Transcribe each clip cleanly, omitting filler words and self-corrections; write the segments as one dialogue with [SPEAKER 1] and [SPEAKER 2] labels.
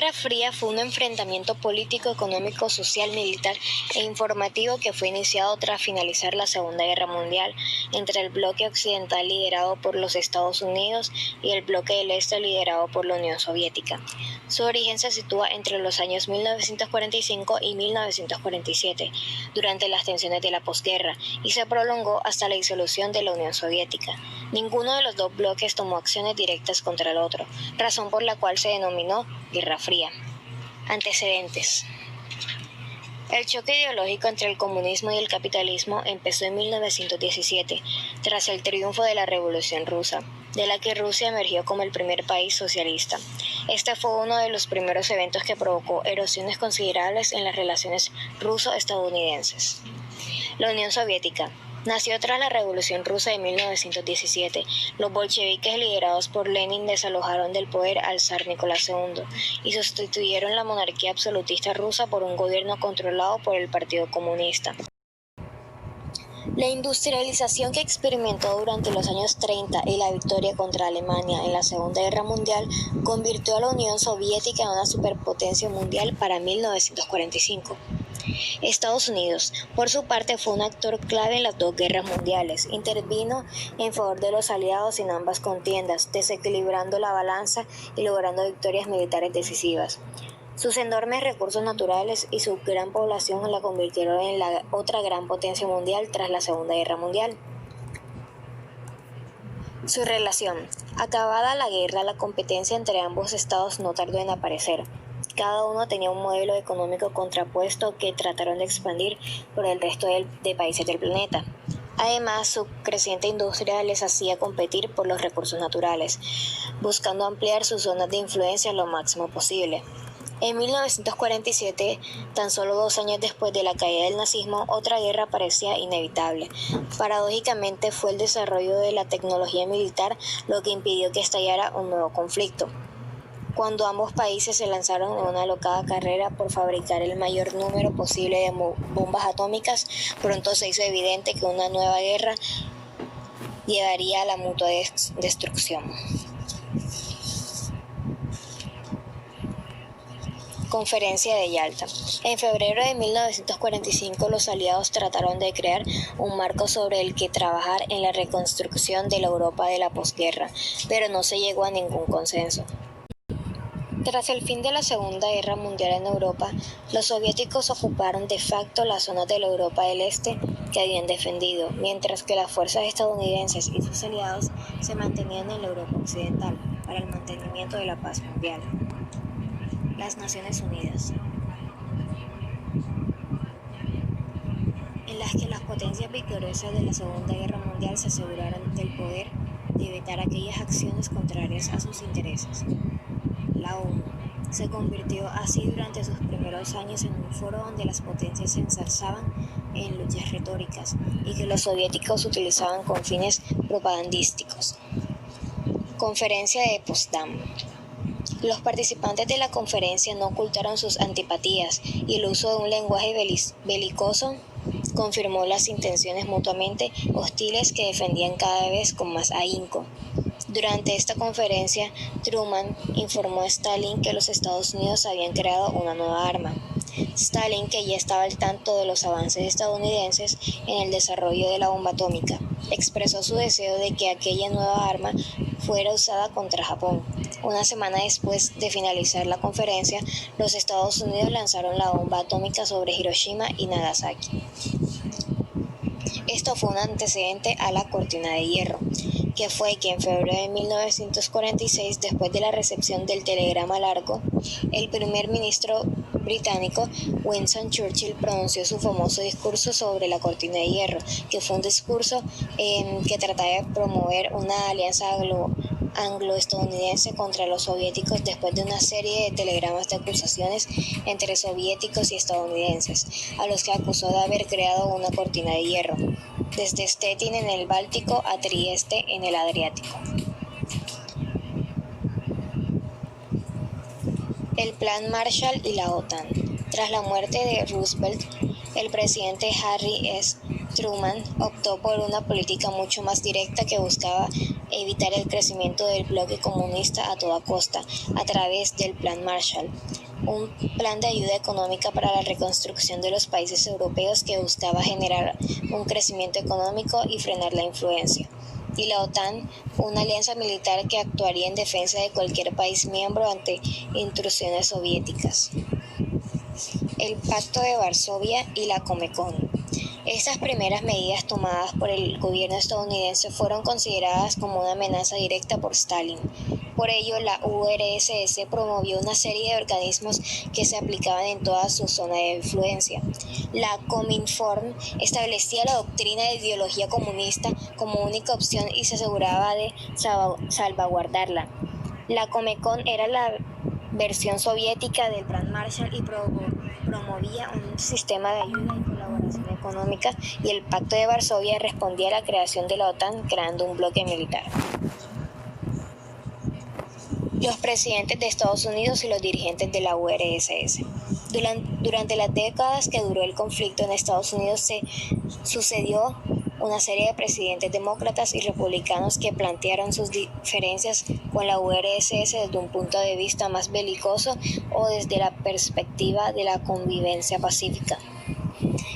[SPEAKER 1] Guerra Fría fue un enfrentamiento político, económico, social, militar e informativo que fue iniciado tras finalizar la Segunda Guerra Mundial entre el bloque occidental liderado por los Estados Unidos y el bloque del Este liderado por la Unión Soviética. Su origen se sitúa entre los años 1945 y 1947, durante las tensiones de la posguerra, y se prolongó hasta la disolución de la Unión Soviética. Ninguno de los dos bloques tomó acciones directas contra el otro, razón por la cual se denominó Guerra Fría. Antecedentes. El choque ideológico entre el comunismo y el capitalismo empezó en 1917, tras el triunfo de la Revolución Rusa, de la que Rusia emergió como el primer país socialista. Este fue uno de los primeros eventos que provocó erosiones considerables en las relaciones ruso-estadounidenses. La Unión Soviética nació tras la Revolución Rusa de 1917. Los bolcheviques liderados por Lenin desalojaron del poder al zar Nicolás II y sustituyeron la monarquía absolutista rusa por un gobierno controlado por el Partido Comunista. La industrialización que experimentó durante los años 30 y la victoria contra Alemania en la Segunda Guerra Mundial convirtió a la Unión Soviética en una superpotencia mundial para 1945. Estados Unidos, por su parte, fue un actor clave en las dos guerras mundiales. Intervino en favor de los aliados en ambas contiendas, desequilibrando la balanza y logrando victorias militares decisivas. Sus enormes recursos naturales y su gran población la convirtieron en la otra gran potencia mundial tras la Segunda Guerra Mundial. Su relación. Acabada la guerra, la competencia entre ambos estados no tardó en aparecer. Cada uno tenía un modelo económico contrapuesto que trataron de expandir por el resto de países del planeta. Además, su creciente industria les hacía competir por los recursos naturales, buscando ampliar sus zonas de influencia lo máximo posible. En 1947, tan solo 2 años después de la caída del nazismo, otra guerra parecía inevitable. Paradójicamente, fue el desarrollo de la tecnología militar lo que impidió que estallara un nuevo conflicto. Cuando ambos países se lanzaron en una alocada carrera por fabricar el mayor número posible de bombas atómicas, pronto se hizo evidente que una nueva guerra llevaría a la mutua destrucción. Conferencia de Yalta. En febrero de 1945, los aliados trataron de crear un marco sobre el que trabajar en la reconstrucción de la Europa de la posguerra, pero no se llegó a ningún consenso. Tras el fin de la Segunda Guerra Mundial en Europa, los soviéticos ocuparon de facto las zonas de la Europa del Este que habían defendido, mientras que las fuerzas estadounidenses y sus aliados se mantenían en la Europa occidental para el mantenimiento de la paz mundial. Las Naciones Unidas, en las que las potencias victoriosas de la Segunda Guerra Mundial se aseguraron del poder de evitar aquellas acciones contrarias a sus intereses. La ONU se convirtió así durante sus primeros años en un foro donde las potencias se ensalzaban en luchas retóricas y que los soviéticos utilizaban con fines propagandísticos. Conferencia de Potsdam. Los participantes de la conferencia no ocultaron sus antipatías y el uso de un lenguaje belicoso confirmó las intenciones mutuamente hostiles que defendían cada vez con más ahínco. Durante esta conferencia, Truman informó a Stalin que los Estados Unidos habían creado una nueva arma. Stalin, que ya estaba al tanto de los avances estadounidenses en el desarrollo de la bomba atómica, expresó su deseo de que aquella nueva arma fuera usada contra Japón. Una semana después de finalizar la conferencia, los Estados Unidos lanzaron la bomba atómica sobre Hiroshima y Nagasaki. Esto fue un antecedente a la Cortina de Hierro, que fue que en febrero de 1946, después de la recepción del telegrama largo, el primer ministro británico Winston Churchill pronunció su famoso discurso sobre la Cortina de Hierro, que fue un discurso que trataba de promover una alianza anglo-estadounidense contra los soviéticos después de una serie de telegramas de acusaciones entre soviéticos y estadounidenses, a los que acusó de haber creado una cortina de hierro, desde Stettin en el Báltico a Trieste en el Adriático. El Plan Marshall y la OTAN. Tras la muerte de Roosevelt, el presidente Harry S. Truman optó por una política mucho más directa que buscaba evitar el crecimiento del bloque comunista a toda costa a través del Plan Marshall, un plan de ayuda económica para la reconstrucción de los países europeos que buscaba generar un crecimiento económico y frenar la influencia. Y la OTAN, una alianza militar que actuaría en defensa de cualquier país miembro ante intrusiones soviéticas. El Pacto de Varsovia y la Comecon. Estas primeras medidas tomadas por el gobierno estadounidense fueron consideradas como una amenaza directa por Stalin. Por ello, la URSS promovió una serie de organismos que se aplicaban en toda su zona de influencia. La Cominform establecía la doctrina de ideología comunista como única opción y se aseguraba de salvaguardarla. La Comecon era la versión soviética del Plan Marshall y promovía un sistema de ayuda y colaboración económica, y el Pacto de Varsovia respondía a la creación de la OTAN creando un bloque militar. Los presidentes de Estados Unidos y los dirigentes de la URSS. Durante las décadas que duró el conflicto en Estados Unidos se sucedió una serie de presidentes demócratas y republicanos que plantearon sus diferencias con la URSS desde un punto de vista más belicoso o desde la perspectiva de la convivencia pacífica.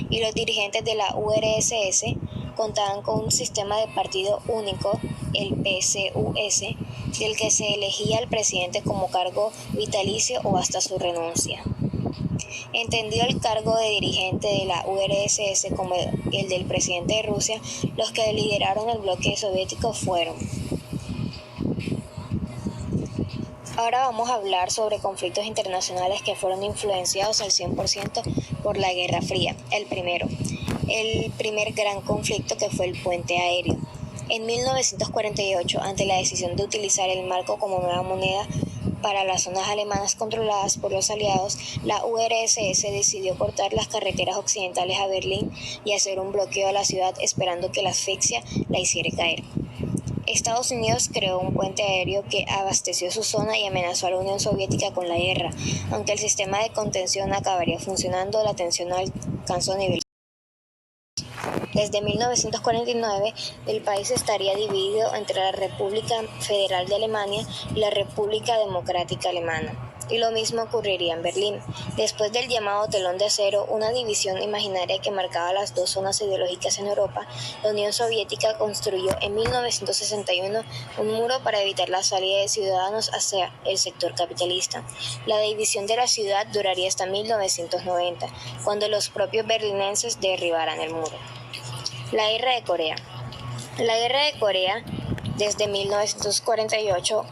[SPEAKER 1] Y los dirigentes de la URSS contaban con un sistema de partido único, el PCUS, del que se elegía al presidente como cargo vitalicio o hasta su renuncia. Entendido el cargo de dirigente de la URSS como el del presidente de Rusia, los que lideraron el bloque soviético fueron. Ahora vamos a hablar sobre conflictos internacionales que fueron influenciados al 100% por la Guerra Fría. El primer gran conflicto, que fue el puente aéreo. En 1948, ante la decisión de utilizar el marco como nueva moneda para las zonas alemanas controladas por los aliados, la URSS decidió cortar las carreteras occidentales a Berlín y hacer un bloqueo a la ciudad esperando que la asfixia la hiciera caer. Estados Unidos creó un puente aéreo que abasteció su zona y amenazó a la Unión Soviética con la guerra. Aunque el sistema de contención acabaría funcionando, la tensión alcanzó niveles. Desde 1949, el país estaría dividido entre la República Federal de Alemania y la República Democrática Alemana. Y lo mismo ocurriría en Berlín. Después del llamado telón de acero, una división imaginaria que marcaba las dos zonas ideológicas en Europa, la Unión Soviética construyó en 1961 un muro para evitar la salida de ciudadanos hacia el sector capitalista. La división de la ciudad duraría hasta 1990, cuando los propios berlinenses derribaran el muro. La Guerra de Corea. La Guerra de Corea, desde 1948,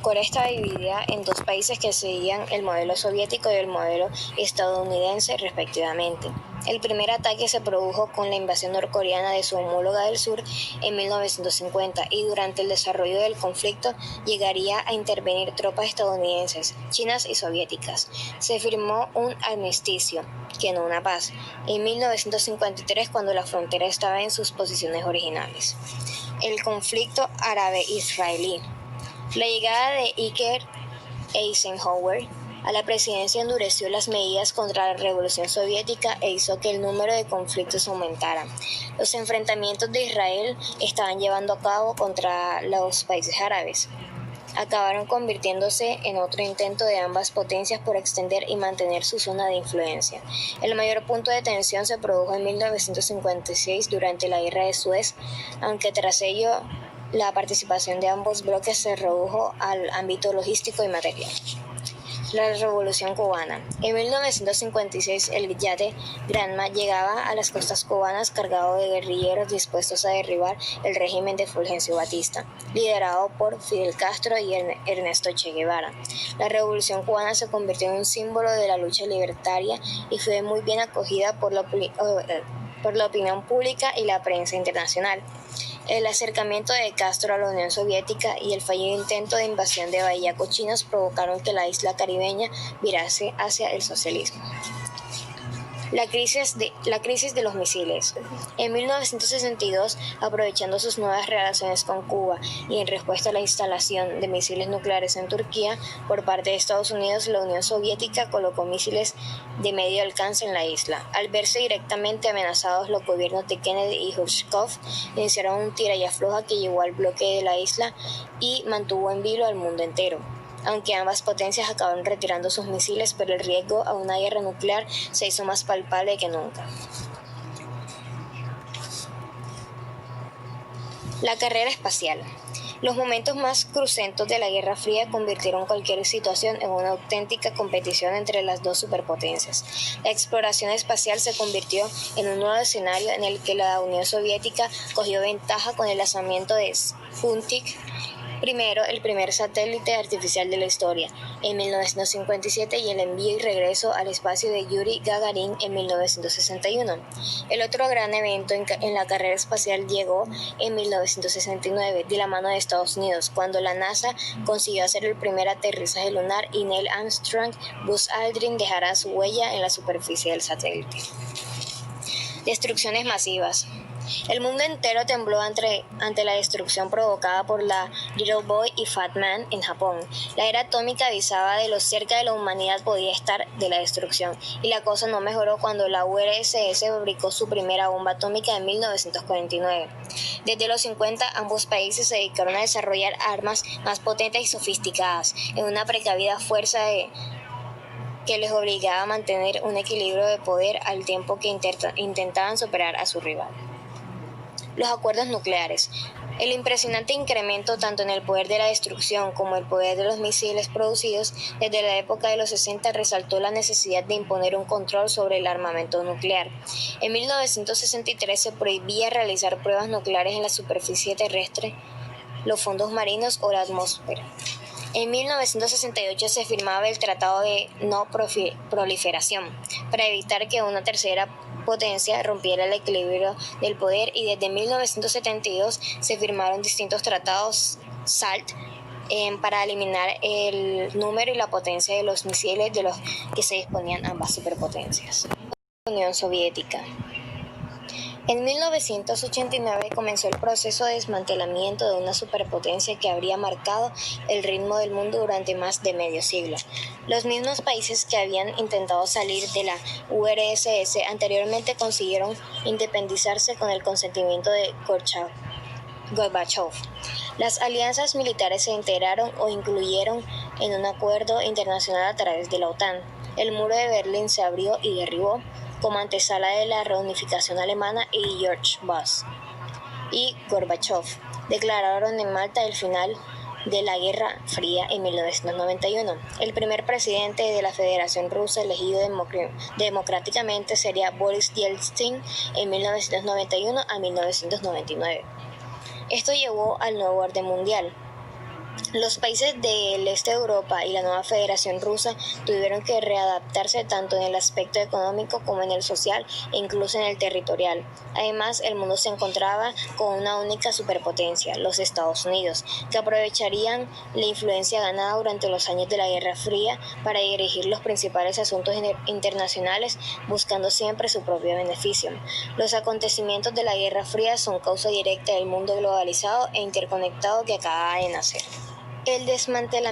[SPEAKER 1] Corea estaba dividida en dos países que seguían el modelo soviético y el modelo estadounidense respectivamente. El primer ataque se produjo con la invasión norcoreana de su homóloga del sur en 1950 y durante el desarrollo del conflicto llegaría a intervenir tropas estadounidenses, chinas y soviéticas. Se firmó un armisticio, que no una paz, en 1953 cuando la frontera estaba en sus posiciones originales. El conflicto árabe-israelí. La llegada de Iker Eisenhower a la presidencia endureció las medidas contra la revolución soviética e hizo que el número de conflictos aumentara. Los enfrentamientos de Israel estaban llevando a cabo contra los países árabes. Acabaron convirtiéndose en otro intento de ambas potencias por extender y mantener su zona de influencia. El mayor punto de tensión se produjo en 1956 durante la Guerra de Suez, aunque tras ello la participación de ambos bloques se redujo al ámbito logístico y material. La Revolución Cubana. En 1956, el yate Granma llegaba a las costas cubanas cargado de guerrilleros dispuestos a derribar el régimen de Fulgencio Batista, liderado por Fidel Castro y Ernesto Che Guevara. La Revolución Cubana se convirtió en un símbolo de la lucha libertaria y fue muy bien acogida por la opinión pública y la prensa internacional. El acercamiento de Castro a la Unión Soviética y el fallido intento de invasión de Bahía Cochinos provocaron que la isla caribeña virase hacia el socialismo. La crisis de los misiles. En 1962, aprovechando sus nuevas relaciones con Cuba y en respuesta a la instalación de misiles nucleares en Turquía por parte de Estados Unidos, la Unión Soviética colocó misiles de medio alcance en la isla. Al verse directamente amenazados, los gobiernos de Kennedy y Khrushchev iniciaron un tira y afloja que llevó al bloqueo de la isla y mantuvo en vilo al mundo entero. Aunque ambas potencias acabaron retirando sus misiles, pero el riesgo a una guerra nuclear se hizo más palpable que nunca. La carrera espacial. Los momentos más cruentos de la Guerra Fría convirtieron cualquier situación en una auténtica competición entre las dos superpotencias. La exploración espacial se convirtió en un nuevo escenario en el que la Unión Soviética cogió ventaja con el lanzamiento de Sputnik primero, el primer satélite artificial de la historia, en 1957, y el envío y regreso al espacio de Yuri Gagarin en 1961. El otro gran evento en la carrera espacial llegó en 1969, de la mano de Estados Unidos, cuando la NASA consiguió hacer el primer aterrizaje lunar y Neil Armstrong, Buzz Aldrin dejará su huella en la superficie del satélite. Destrucciones masivas. El mundo entero tembló ante la destrucción provocada por la Little Boy y Fat Man en Japón. La era atómica avisaba de lo cerca de la humanidad podía estar de la destrucción, y la cosa no mejoró cuando la URSS fabricó su primera bomba atómica en 1949. Desde los 50, ambos países se dedicaron a desarrollar armas más potentes y sofisticadas, en una precavida fuerza que les obligaba a mantener un equilibrio de poder al tiempo que intentaban superar a su rival. Los acuerdos nucleares. El impresionante incremento tanto en el poder de la destrucción como el poder de los misiles producidos desde la época de los 60 resaltó la necesidad de imponer un control sobre el armamento nuclear. En 1963 se prohibía realizar pruebas nucleares en la superficie terrestre, los fondos marinos o la atmósfera. En 1968 se firmaba el Tratado de No Proliferación para evitar que una tercera potencia rompiera el equilibrio del poder, y desde 1972 se firmaron distintos tratados SALT para eliminar el número y la potencia de los misiles de los que se disponían ambas superpotencias. Unión Soviética. En 1989 comenzó el proceso de desmantelamiento de una superpotencia que habría marcado el ritmo del mundo durante más de medio siglo. Los mismos países que habían intentado salir de la URSS anteriormente consiguieron independizarse con el consentimiento de Gorbachev. Las alianzas militares se integraron o incluyeron en un acuerdo internacional a través de la OTAN. El muro de Berlín se abrió y derribó como antesala de la reunificación alemana, y George Bush y Gorbachev declararon en Malta el final de la Guerra Fría en 1991. El primer presidente de la Federación Rusa elegido democráticamente sería Boris Yeltsin en 1991 a 1999. Esto llevó al nuevo orden mundial. Los países del este de Europa y la nueva Federación Rusa tuvieron que readaptarse tanto en el aspecto económico como en el social e incluso en el territorial. Además, el mundo se encontraba con una única superpotencia, los Estados Unidos, que aprovecharían la influencia ganada durante los años de la Guerra Fría para dirigir los principales asuntos internacionales, buscando siempre su propio beneficio. Los acontecimientos de la Guerra Fría son causa directa del mundo globalizado e interconectado que acaba de nacer. El desmantelamiento